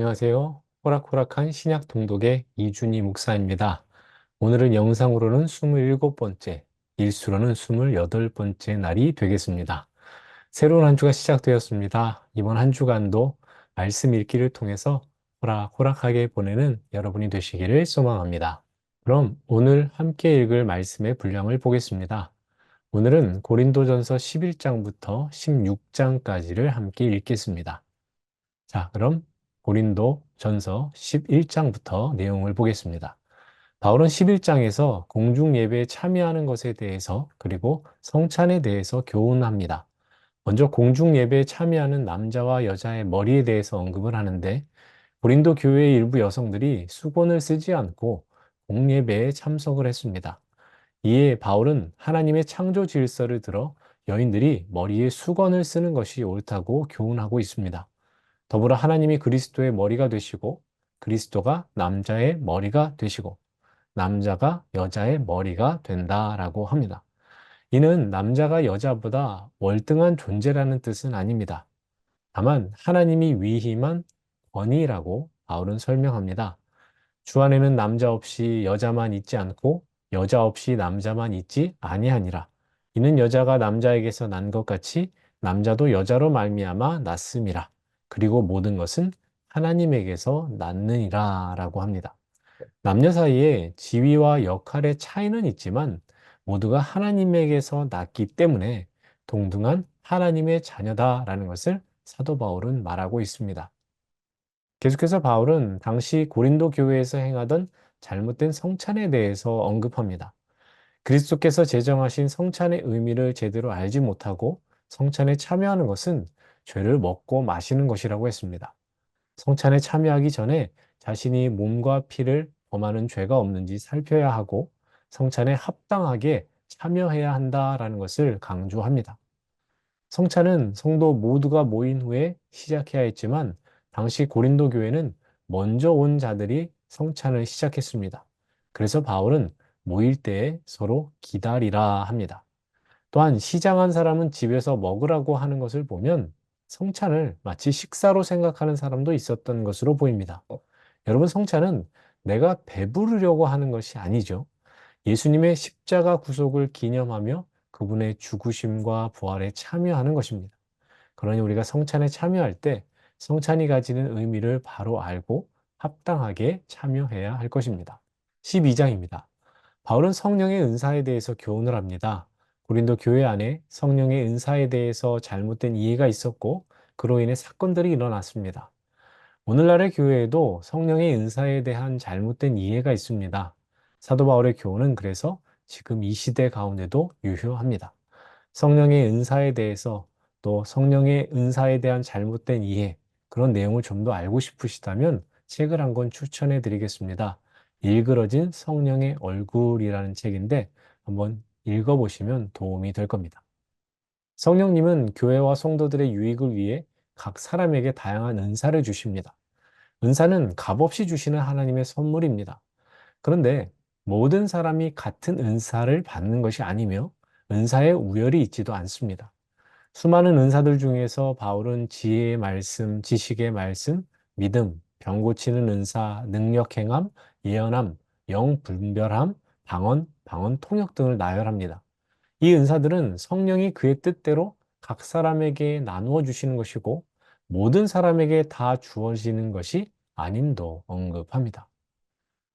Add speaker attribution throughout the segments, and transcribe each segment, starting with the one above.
Speaker 1: 안녕하세요. 호락호락한 신약 동독의 이준희 목사입니다. 오늘은 영상으로는 27번째, 일수로는 28번째 날이 되겠습니다. 새로운 한 주가 시작되었습니다. 이번 한 주간도 말씀 읽기를 통해서 호락호락하게 보내는 여러분이 되시기를 소망합니다. 그럼 오늘 함께 읽을 말씀의 분량을 보겠습니다. 오늘은 고린도전서 11장부터 16장까지를 함께 읽겠습니다. 자, 그럼 고린도 전서 11장부터 내용을 보겠습니다. 바울은 11장에서 공중 예배에 참여하는 것에 대해서 그리고 성찬에 대해서 교훈합니다. 먼저 공중 예배에 참여하는 남자와 여자의 머리에 대해서 언급을 하는데 고린도 교회의 일부 여성들이 수건을 쓰지 않고 공예배에 참석을 했습니다. 이에 바울은 하나님의 창조 질서를 들어 여인들이 머리에 수건을 쓰는 것이 옳다고 교훈하고 있습니다. 더불어 하나님이 그리스도의 머리가 되시고 그리스도가 남자의 머리가 되시고 남자가 여자의 머리가 된다라고 합니다. 이는 남자가 여자보다 월등한 존재라는 뜻은 아닙니다. 다만 하나님이 위임한 권위라고 바울은 설명합니다. 주 안에는 남자 없이 여자만 있지 않고 여자 없이 남자만 있지 아니하니라. 이는 여자가 남자에게서 난 것 같이 남자도 여자로 말미암아 났음이라. 그리고 모든 것은 하나님에게서 났느니라라고 합니다. 남녀 사이에 지위와 역할의 차이는 있지만 모두가 하나님에게서 났기 때문에 동등한 하나님의 자녀다라는 것을 사도 바울은 말하고 있습니다. 계속해서 바울은 당시 고린도 교회에서 행하던 잘못된 성찬에 대해서 언급합니다. 그리스도께서 제정하신 성찬의 의미를 제대로 알지 못하고 성찬에 참여하는 것은 죄를 먹고 마시는 것이라고 했습니다. 성찬에 참여하기 전에 자신이 몸과 피를 범하는 죄가 없는지 살펴야 하고 성찬에 합당하게 참여해야 한다라는 것을 강조합니다. 성찬은 성도 모두가 모인 후에 시작해야 했지만 당시 고린도 교회는 먼저 온 자들이 성찬을 시작했습니다. 그래서 바울은 모일 때에 서로 기다리라 합니다. 또한 시장한 사람은 집에서 먹으라고 하는 것을 보면 성찬을 마치 식사로 생각하는 사람도 있었던 것으로 보입니다. 여러분, 성찬은 내가 배부르려고 하는 것이 아니죠. 예수님의 십자가 구속을 기념하며 그분의 죽으심과 부활에 참여하는 것입니다. 그러니 우리가 성찬에 참여할 때 성찬이 가지는 의미를 바로 알고 합당하게 참여해야 할 것입니다. 12장입니다. 바울은 성령의 은사에 대해서 교훈을 합니다. 고린도 교회 안에 성령의 은사에 대해서 잘못된 이해가 있었고 그로 인해 사건들이 일어났습니다. 오늘날의 교회에도 성령의 은사에 대한 잘못된 이해가 있습니다. 사도 바울의 교훈은 그래서 지금 이 시대 가운데도 유효합니다. 성령의 은사에 대해서 또 성령의 은사에 대한 잘못된 이해, 그런 내용을 좀 더 알고 싶으시다면 책을 한 권 추천해 드리겠습니다. 일그러진 성령의 얼굴이라는 책인데 한번 읽어보시면 도움이 될 겁니다. 성령님은 교회와 성도들의 유익을 위해 각 사람에게 다양한 은사를 주십니다. 은사는 값없이 주시는 하나님의 선물입니다. 그런데 모든 사람이 같은 은사를 받는 것이 아니며 은사의 우열이 있지도 않습니다. 수많은 은사들 중에서 바울은 지혜의 말씀, 지식의 말씀, 믿음, 병 고치는 은사, 능력 행함, 예언함, 영 분별함, 방언 통역 등을 나열합니다. 이 은사들은 성령이 그의 뜻대로 각 사람에게 나누어 주시는 것이고 모든 사람에게 다 주어지는 것이 아님도 언급합니다.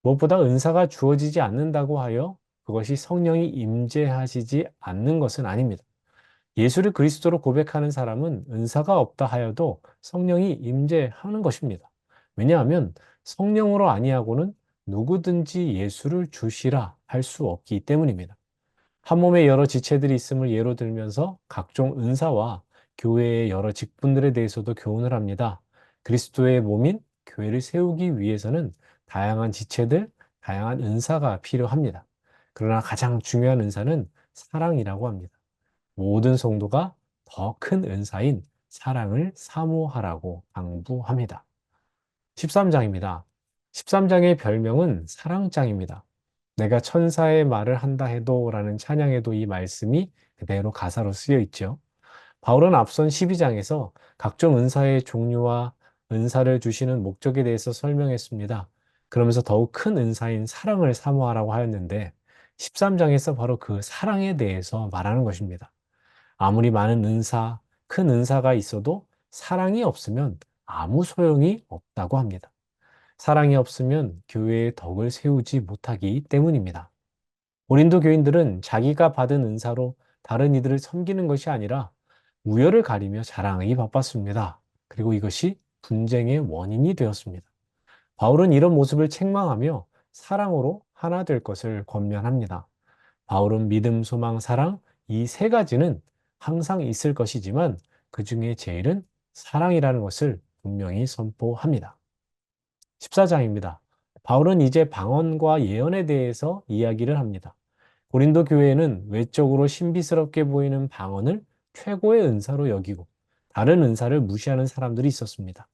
Speaker 1: 무엇보다 은사가 주어지지 않는다고 하여 그것이 성령이 임재하시지 않는 것은 아닙니다. 예수를 그리스도로 고백하는 사람은 은사가 없다 하여도 성령이 임재하는 것입니다. 왜냐하면 성령으로 아니하고는 누구든지 예수를 주시라 할 수 없기 때문입니다. 한 몸에 여러 지체들이 있음을 예로 들면서 각종 은사와 교회의 여러 직분들에 대해서도 교훈을 합니다. 그리스도의 몸인 교회를 세우기 위해서는 다양한 지체들, 다양한 은사가 필요합니다. 그러나 가장 중요한 은사는 사랑이라고 합니다. 모든 성도가 더 큰 은사인 사랑을 사모하라고 당부합니다. 13장입니다. 13장의 별명은 사랑장입니다. 내가 천사의 말을 한다 해도 라는 찬양에도 이 말씀이 그대로 가사로 쓰여 있죠. 바울은 앞선 12장에서 각종 은사의 종류와 은사를 주시는 목적에 대해서 설명했습니다. 그러면서 더욱 큰 은사인 사랑을 사모하라고 하였는데 13장에서 바로 그 사랑에 대해서 말하는 것입니다. 아무리 많은 은사, 큰 은사가 있어도 사랑이 없으면 아무 소용이 없다고 합니다. 사랑이 없으면 교회의 덕을 세우지 못하기 때문입니다. 고린도 교인들은 자기가 받은 은사로 다른 이들을 섬기는 것이 아니라 우열을 가리며 자랑하기 바빴습니다. 그리고 이것이 분쟁의 원인이 되었습니다. 바울은 이런 모습을 책망하며 사랑으로 하나 될 것을 권면합니다. 바울은 믿음, 소망, 사랑 이 세 가지는 항상 있을 것이지만 그 중에 제일은 사랑이라는 것을 분명히 선포합니다. 14장입니다. 바울은 이제 방언과 예언에 대해서 이야기를 합니다. 고린도 교회에는 외적으로 신비스럽게 보이는 방언을 최고의 은사로 여기고 다른 은사를 무시하는 사람들이 있었습니다.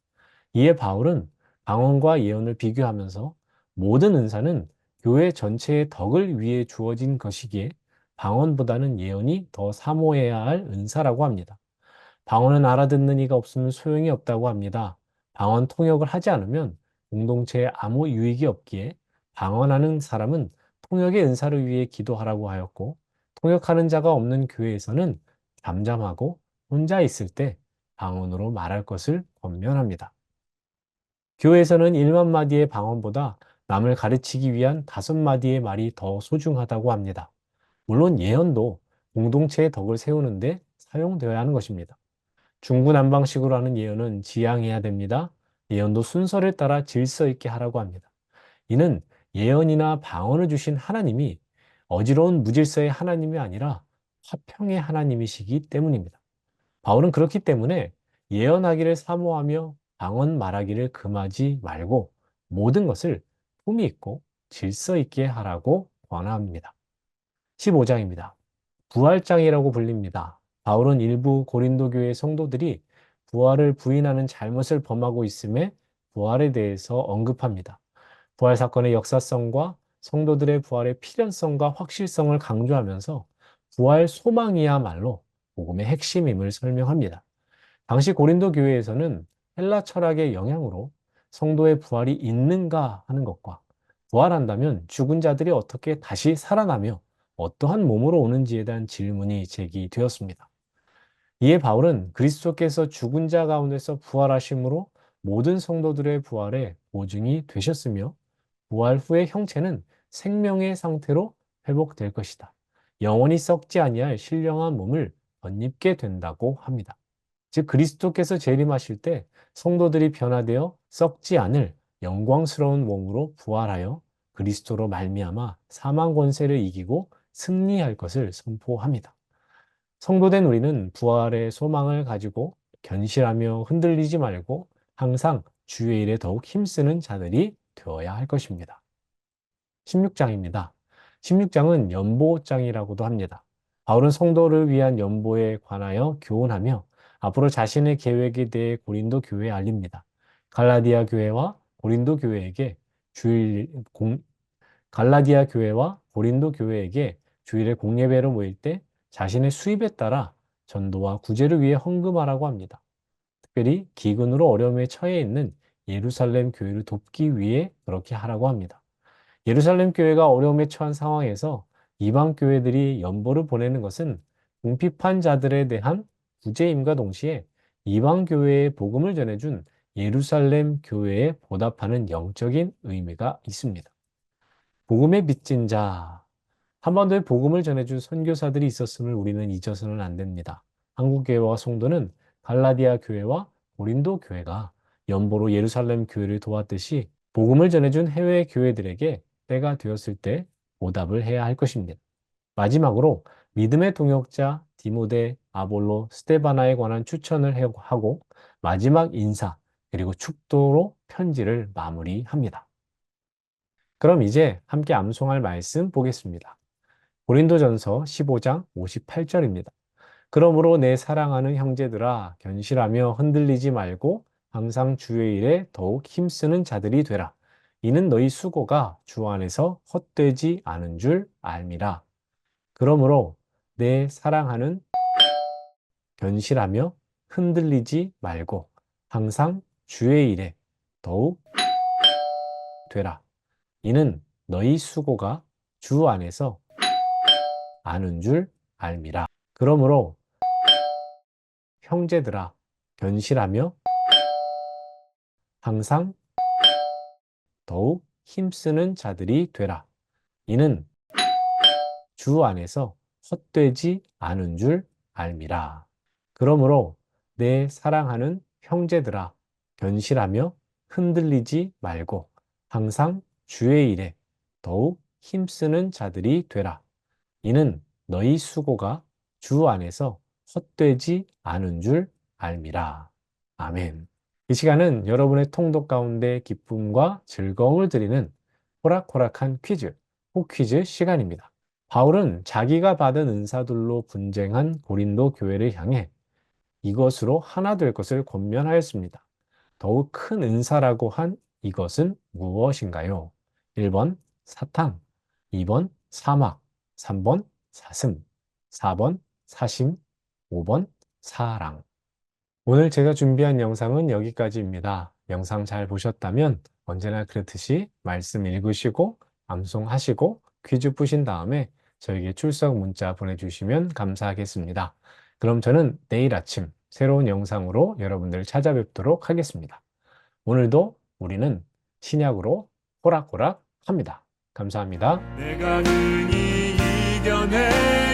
Speaker 1: 이에 바울은 방언과 예언을 비교하면서 모든 은사는 교회 전체의 덕을 위해 주어진 것이기에 방언보다는 예언이 더 사모해야 할 은사라고 합니다. 방언은 알아듣는 이가 없으면 소용이 없다고 합니다. 방언 통역을 하지 않으면 공동체에 아무 유익이 없기에 방언하는 사람은 통역의 은사를 위해 기도하라고 하였고, 통역하는 자가 없는 교회에서는 잠잠하고 혼자 있을 때 방언으로 말할 것을 권면합니다. 교회에서는 1만 마디의 방언보다 남을 가르치기 위한 5마디의 말이 더 소중하다고 합니다. 물론 예언도 공동체의 덕을 세우는데 사용되어야 하는 것입니다. 중구난방식으로 하는 예언은 지양해야 됩니다. 예언도 순서를 따라 질서 있게 하라고 합니다. 이는 예언이나 방언을 주신 하나님이 어지러운 무질서의 하나님이 아니라 화평의 하나님이시기 때문입니다. 바울은 그렇기 때문에 예언하기를 사모하며 방언 말하기를 금하지 말고 모든 것을 품위 있고 질서 있게 하라고 권합니다. 15장입니다. 부활장이라고 불립니다. 바울은 일부 고린도 교회 성도들이 부활을 부인하는 잘못을 범하고 있음에 부활에 대해서 언급합니다. 부활 사건의 역사성과 성도들의 부활의 필연성과 확실성을 강조하면서 부활 소망이야말로 복음의 핵심임을 설명합니다. 당시 고린도 교회에서는 헬라 철학의 영향으로 성도의 부활이 있는가 하는 것과 부활한다면 죽은 자들이 어떻게 다시 살아나며 어떠한 몸으로 오는지에 대한 질문이 제기되었습니다. 이에 바울은 그리스도께서 죽은 자 가운데서 부활하심으로 모든 성도들의 부활에 보증이 되셨으며 부활 후의 형체는 생명의 상태로 회복될 것이다. 영원히 썩지 아니할 신령한 몸을 덧입게 된다고 합니다. 즉 그리스도께서 재림하실 때 성도들이 변화되어 썩지 않을 영광스러운 몸으로 부활하여 그리스도로 말미암아 사망 권세를 이기고 승리할 것을 선포합니다. 성도된 우리는 부활의 소망을 가지고 견실하며 흔들리지 말고 항상 주의 일에 더욱 힘쓰는 자들이 되어야 할 것입니다. 16장입니다. 16장은 연보장이라고도 합니다. 바울은 성도를 위한 연보에 관하여 교훈하며 앞으로 자신의 계획에 대해 고린도 교회에 알립니다. 갈라디아 교회와 고린도 교회에게 주일 공 갈라디아 교회와 고린도 교회에게 주일에 공예배로 모일 때 자신의 수입에 따라 전도와 구제를 위해 헌금하라고 합니다. 특별히 기근으로 어려움에 처해 있는 예루살렘 교회를 돕기 위해 그렇게 하라고 합니다. 예루살렘 교회가 어려움에 처한 상황에서 이방 교회들이 연보를 보내는 것은 궁핍한 자들에 대한 구제임과 동시에 이방 교회에 복음을 전해준 예루살렘 교회에 보답하는 영적인 의미가 있습니다. 복음에 빚진 자, 한반도에 복음을 전해준 선교사들이 있었음을 우리는 잊어서는 안 됩니다. 한국교회와 송도는 갈라디아 교회와 고린도 교회가 연보로 예루살렘 교회를 도왔듯이 복음을 전해준 해외 교회들에게 때가 되었을 때 보답을 해야 할 것입니다. 마지막으로 믿음의 동역자 디모데, 아볼로, 스테바나에 관한 추천을 하고 마지막 인사 그리고 축도로 편지를 마무리합니다. 그럼 이제 함께 암송할 말씀 보겠습니다. 고린도전서 15장 58절입니다. 그러므로 내 사랑하는 형제들아 견실하며 흔들리지 말고 항상 주의 일에 더욱 힘쓰는 자들이 되라. 이는 너희 수고가 주 안에서 헛되지 않은 줄 알미라. 그러므로 내 사랑하는 견실하며 흔들리지 말고 항상 주의 일에 더욱 되라. 이는 너희 수고가 주 안에서 아는 줄 알미라. 그러므로 형제들아 견실하며 항상 더욱 힘쓰는 자들이 되라. 이는 주 안에서 헛되지 않은 줄 알미라. 그러므로 내 사랑하는 형제들아 견실하며 흔들리지 말고 항상 주의 일에 더욱 힘쓰는 자들이 되라. 이는 너희 수고가 주 안에서 헛되지 않은 줄 알미라. 아멘. 이 시간은 여러분의 통독 가운데 기쁨과 즐거움을 드리는 호락호락한 퀴즈, 호퀴즈 시간입니다. 바울은 자기가 받은 은사들로 분쟁한 고린도 교회를 향해 이것으로 하나 될 것을 권면하였습니다. 더욱 큰 은사라고 한 이것은 무엇인가요? 1번 사탕, 2번 사막, 3번 사슴, 4번 사심, 5번 사랑. 오늘 제가 준비한 영상은 여기까지입니다. 영상 잘 보셨다면 언제나 그렇듯이 말씀 읽으시고 암송하시고 퀴즈 푸신 다음에 저에게 출석 문자 보내주시면 감사하겠습니다. 그럼 저는 내일 아침 새로운 영상으로 여러분들 찾아뵙도록 하겠습니다. 오늘도 우리는 신약으로 호락호락 합니다. 감사합니다.
Speaker 2: 내가 능히 이겨내